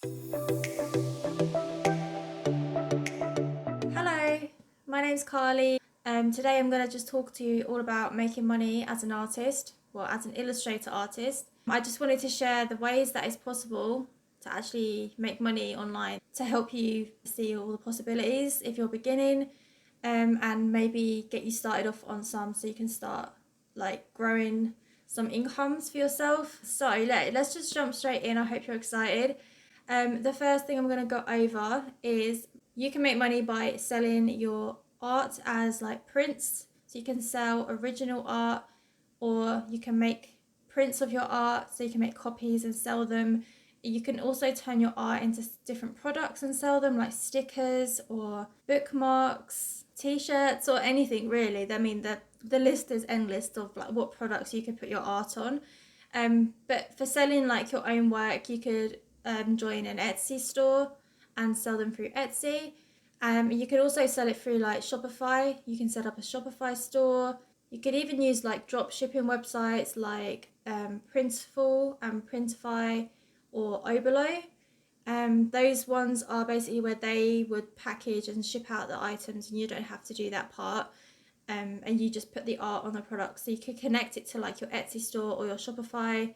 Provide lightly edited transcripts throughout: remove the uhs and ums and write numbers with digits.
Hello, my name's Carly. Today I'm going to just talk to you all about making money as an artist, well, as an Illustrator artist. I just wanted to share the ways that it's possible to actually make money online to help you see all the possibilities if you're beginning, and maybe get you started off on some so you can start like growing some incomes for yourself. So let's just jump straight in. I hope you're excited. The first thing I'm going to go over is you can make money by selling your art as like prints. So you can sell original art, or you can make prints of your art, so you can make copies and sell them. You can also turn your art into different products and sell them, like stickers or bookmarks, t-shirts, or anything really. I mean, the list is endless of like what products you could put your art on. But for selling like your own work, you could join an Etsy store and sell them through Etsy. You could also sell it through like Shopify. You can set up a Shopify store. You could even use like drop shipping websites like Printful and Printify or Oberlo. Those ones are basically where they would package and ship out the items, and you don't have to do that part. And you just put the art on the product. So you could connect it to like your Etsy store or your Shopify,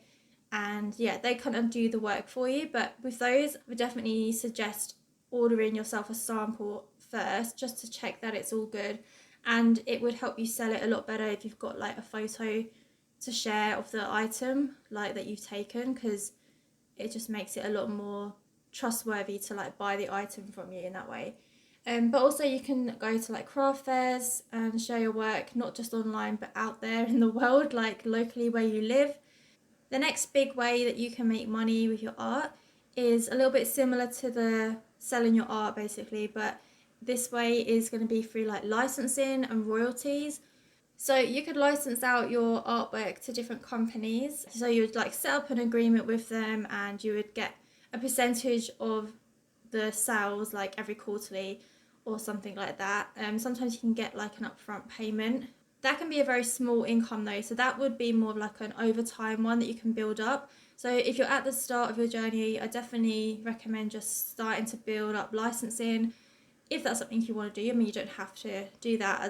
and yeah, they kind of do the work for you. But with those, I would definitely suggest ordering yourself a sample first just to check that it's all good, and it would help you sell it a lot better if you've got like a photo to share of the item like that you've taken, because it just makes it a lot more trustworthy to like buy the item from you in that way. But also you can go to like craft fairs and share your work, not just online but out there in the world, like locally where you live. The next big way that you can make money with your art is a little bit similar to the selling your art basically, but this way is going to be through like licensing and royalties. So you could license out your artwork to different companies. So you would like set up an agreement with them, and you would get a percentage of the sales like every quarterly or something like that. Sometimes you can get like an upfront payment. That can be a very small income though, so that would be more of like an overtime one that you can build up. So if you're at the start of your journey, I definitely recommend just starting to build up licensing if that's something you want to do. I mean, you don't have to do that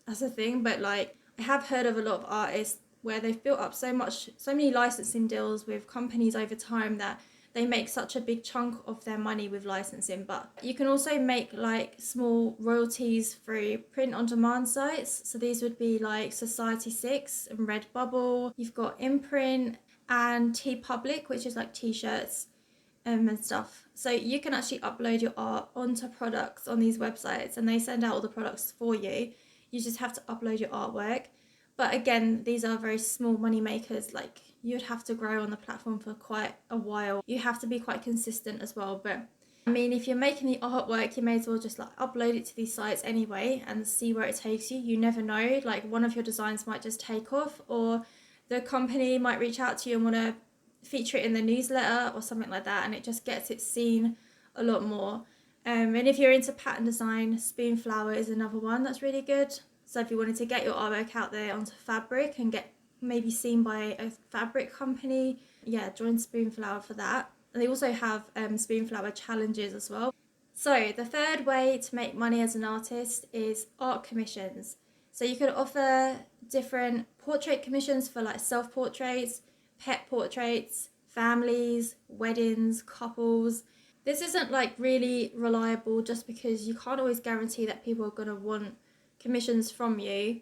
as a thing, but like I have heard of a lot of artists where they've built up so many licensing deals with companies over time that they make such a big chunk of their money with licensing. But you can also make like small royalties through print on demand sites. So these would be like Society6 and Redbubble. You've got Imprint and TeePublic, which is like t-shirts and stuff. So you can actually upload your art onto products on these websites, and they send out all the products for you. You just have to upload your artwork. But again, these are very small money makers. Like you'd have to grow on the platform for quite a while. You have to be quite consistent as well. But I mean, if you're making the artwork, you may as well just like upload it to these sites anyway and see where it takes you. You never know, like one of your designs might just take off, or the company might reach out to you and want to feature it in the newsletter or something like that, and it just gets it seen a lot more. And if you're into pattern design, Spoonflower is another one that's really good. So if you wanted to get your artwork out there onto fabric and get maybe seen by a fabric company, yeah, join Spoonflower for that. And they also have Spoonflower challenges as well. So the third way to make money as an artist is art commissions. So you could offer different portrait commissions for like self-portraits, pet portraits, families, weddings, couples. This isn't like really reliable just because you can't always guarantee that people are going to want commissions from you.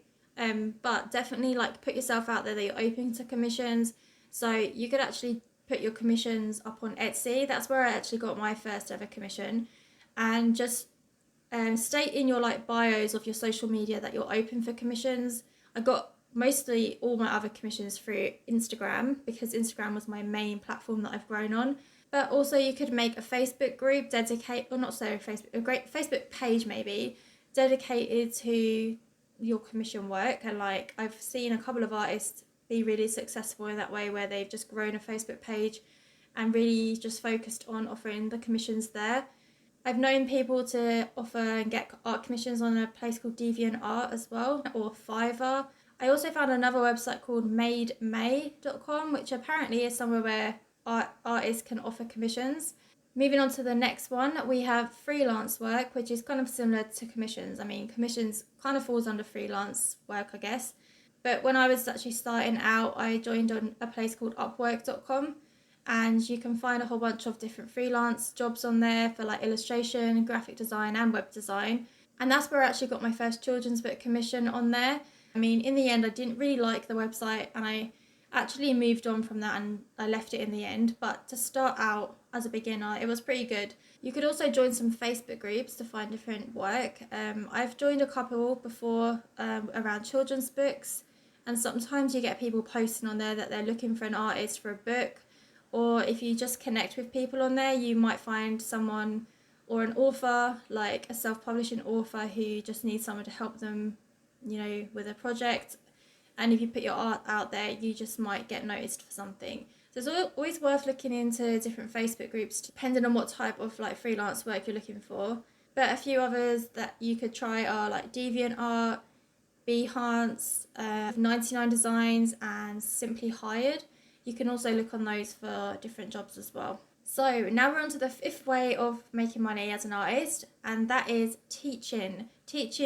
But definitely like put yourself out there that you're open to commissions. So you could actually put your commissions up on Etsy. That's where I actually got my first ever commission. And just state in your like bios of your social media that you're open for commissions. I got mostly all my other commissions through Instagram because Instagram was my main platform that I've grown on. But also you could make a Facebook group a great Facebook page maybe dedicated to your commission work. And like I've seen a couple of artists be really successful in that way, where they've just grown a Facebook page and really just focused on offering the commissions there. I've known people to offer and get art commissions on a place called DeviantArt as well, or Fiverr. I also found another website called mademay.com, which apparently is somewhere where artists can offer commissions. Moving on to the next one, we have freelance work, which is kind of similar to commissions. I mean, commissions kind of falls under freelance work, I guess. But when I was actually starting out, I joined on a place called Upwork.com, and you can find a whole bunch of different freelance jobs on there for like illustration, graphic design, and web design. And that's where I actually got my first children's book commission on there. I mean, in the end, I didn't really like the website, and I actually moved on from that and I left it in the end. But to start out as a beginner, it was pretty good. You could also join some Facebook groups to find different work. I've joined a couple before around children's books, and sometimes you get people posting on there that they're looking for an artist for a book, or if you just connect with people on there, you might find someone or an author, like a self-publishing author who just needs someone to help them, with a project. And if you put your art out there, you just might get noticed for something. So it's always worth looking into different Facebook groups depending on what type of like freelance work you're looking for. But a few others that you could try are like DeviantArt, Behance, 99 Designs, and Simply Hired. You can also look on those for different jobs as well. So now we're on to the fifth way of making money as an artist, and that is teaching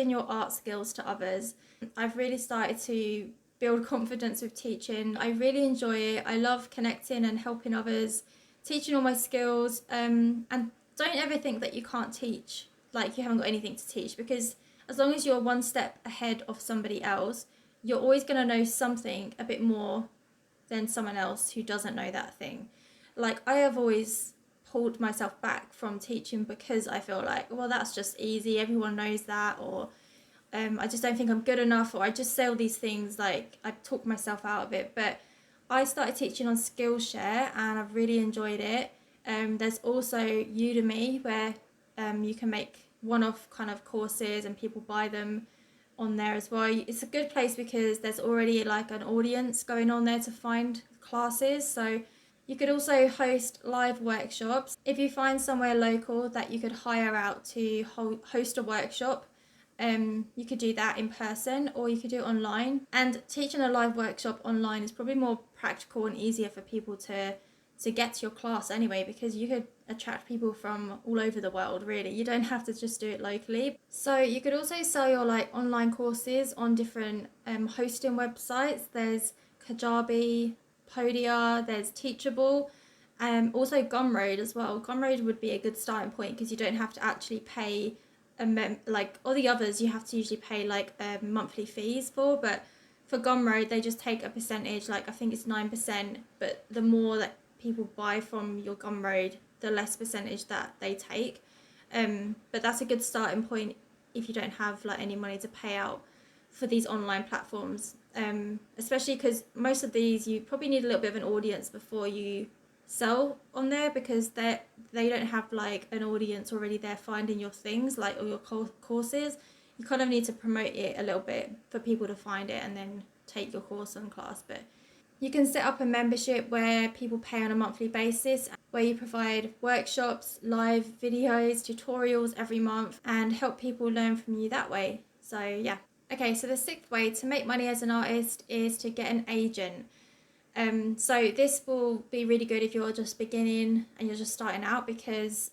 your art skills to others. I've really started to build confidence with teaching. I really enjoy it. I love connecting and helping others, teaching all my skills, and don't ever think that you can't teach, like you haven't got anything to teach, because as long as you're one step ahead of somebody else, you're always going to know something a bit more than someone else who doesn't know that thing. Like, I have always pulled myself back from teaching because I feel like, well, that's just easy, everyone knows that, or I just don't think I'm good enough, or I just say all these things, like I talk myself out of it. But I started teaching on Skillshare and I've really enjoyed it. There's also Udemy, where you can make one-off kind of courses and people buy them on there as well. It's a good place because there's already like an audience going on there to find classes. So you could also host live workshops. If you find somewhere local that you could hire out to host a workshop, you could do that in person or you could do it online. And teaching a live workshop online is probably more practical and easier for people to get to your class anyway, because you could attract people from all over the world, really. You don't have to just do it locally. So you could also sell your like online courses on different hosting websites. There's Kajabi, Podia, there's Teachable, also Gumroad as well. Gumroad would be a good starting point because you don't have to actually pay like all the others you have to usually pay like monthly fees for, but for Gumroad they just take a percentage, like I think it's 9%, but the more that people buy from your Gumroad, the less percentage that they take. But that's a good starting point if you don't have like any money to pay out for these online platforms, especially because most of these you probably need a little bit of an audience before you sell on there, because they don't have like an audience already there finding your things, like, or your courses. You kind of need to promote it a little bit for people to find it and then take your course and class. But you can set up a membership where people pay on a monthly basis, where you provide workshops, live videos, tutorials every month, and help people learn from you that way. So yeah. Okay, so the sixth way to make money as an artist is to get an agent. So this will be really good if you're just beginning and you're just starting out, because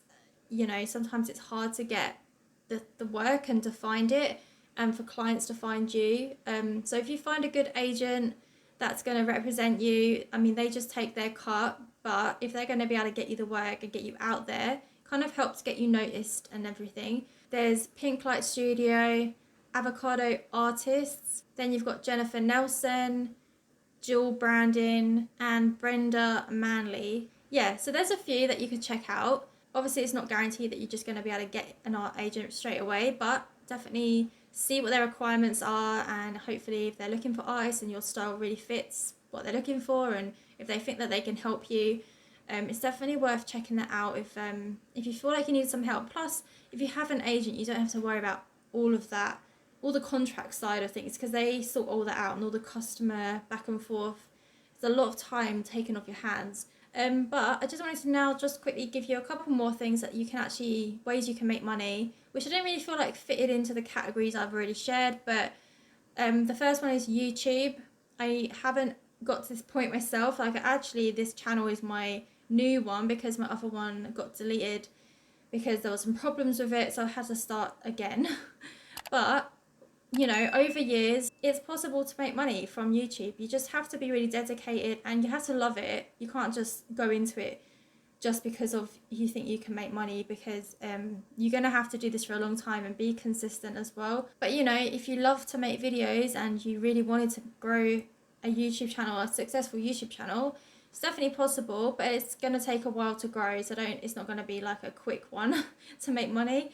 sometimes it's hard to get the work and to find it, and for clients to find you. So if you find a good agent that's going to represent you, I mean, they just take their cut, but if they're going to be able to get you the work and get you out there, kind of helps get you noticed and everything. There's Pink Light Studio, Avocado Artists, then you've got Jennifer Nelson, Jill Brandon, and Brenda Manley. Yeah, so there's a few that you could check out. Obviously, it's not guaranteed that you're just going to be able to get an art agent straight away, but definitely see what their requirements are, and hopefully if they're looking for artists and your style really fits what they're looking for, and if they think that they can help you, it's definitely worth checking that out if you feel like you need some help. Plus, if you have an agent, you don't have to worry about all of that, all the contract side of things, because they sort all that out, and all the customer back and forth. It's a lot of time taken off your hands. But I just wanted to now just quickly give you a couple more things that you can actually, ways you can make money, which I don't really feel like fitted into the categories I've already shared. But the first one is YouTube. I haven't got to this point myself. Like, actually, this channel is my new one because my other one got deleted because there were some problems with it, so I had to start again. But you know, over years, it's possible to make money from YouTube. You just have to be really dedicated and you have to love it. You can't just go into it just because of you think you can make money, because you're going to have to do this for a long time and be consistent as well. But you know, if you love to make videos and you really wanted to grow a YouTube channel, a successful YouTube channel, it's definitely possible, but it's going to take a while to grow. So it's not going to be like a quick one to make money.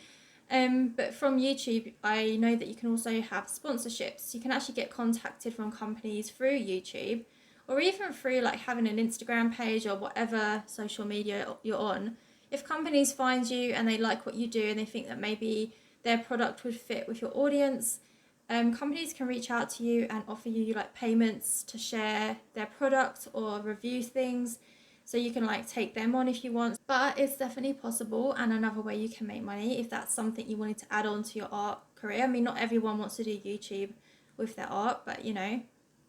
But from YouTube, I know that you can also have sponsorships. You can actually get contacted from companies through YouTube, or even through like having an Instagram page or whatever social media you're on. If companies find you and they like what you do and they think that maybe their product would fit with your audience, companies can reach out to you and offer you like payments to share their product or review things. So you can like take them on if you want. But it's definitely possible, and another way you can make money if that's something you wanted to add on to your art career. I mean, not everyone wants to do YouTube with their art, but you know,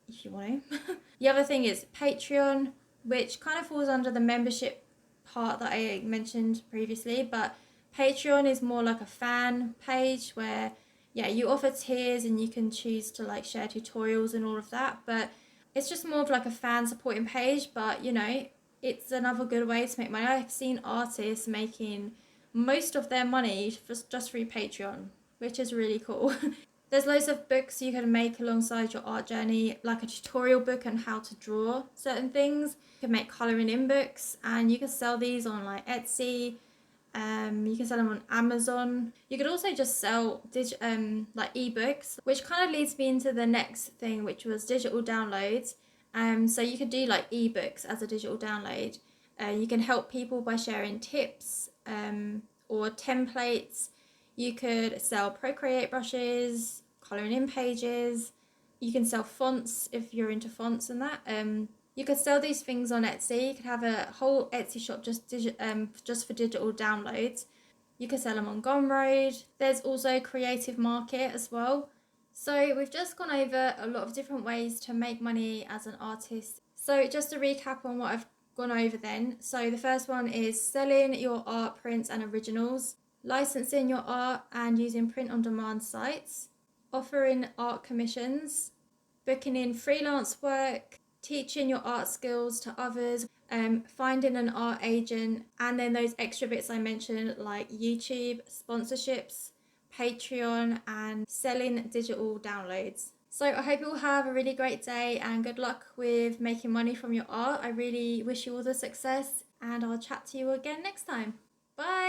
if you want to. The other thing is Patreon, which kind of falls under the membership part that I mentioned previously, but Patreon is more like a fan page where, yeah, you offer tiers and you can choose to like share tutorials and all of that, but it's just more of like a fan supporting page. But you know, it's another good way to make money. I've seen artists making most of their money just through Patreon, which is really cool. There's loads of books you can make alongside your art journey, like a tutorial book on how to draw certain things. You can make colouring in books, and you can sell these on like Etsy. You can sell them on Amazon. You could also just sell like ebooks, which kind of leads me into the next thing, which was digital downloads. So you could do like ebooks as a digital download. You can help people by sharing tips or templates. You could sell Procreate brushes, colouring in pages. You can sell fonts if you're into fonts and that. You could sell these things on Etsy. You could have a whole Etsy shop just for digital downloads. You could sell them on Gumroad. There's also Creative Market as well. So we've just gone over a lot of different ways to make money as an artist. So just to recap on what I've gone over then. So the first one is selling your art prints and originals, licensing your art and using print on demand sites, offering art commissions, booking in freelance work, teaching your art skills to others, finding an art agent, and then those extra bits I mentioned like YouTube, sponsorships, Patreon, and selling digital downloads. So I hope you all have a really great day and good luck with making money from your art. I really wish you all the success, and I'll chat to you again next time. Bye!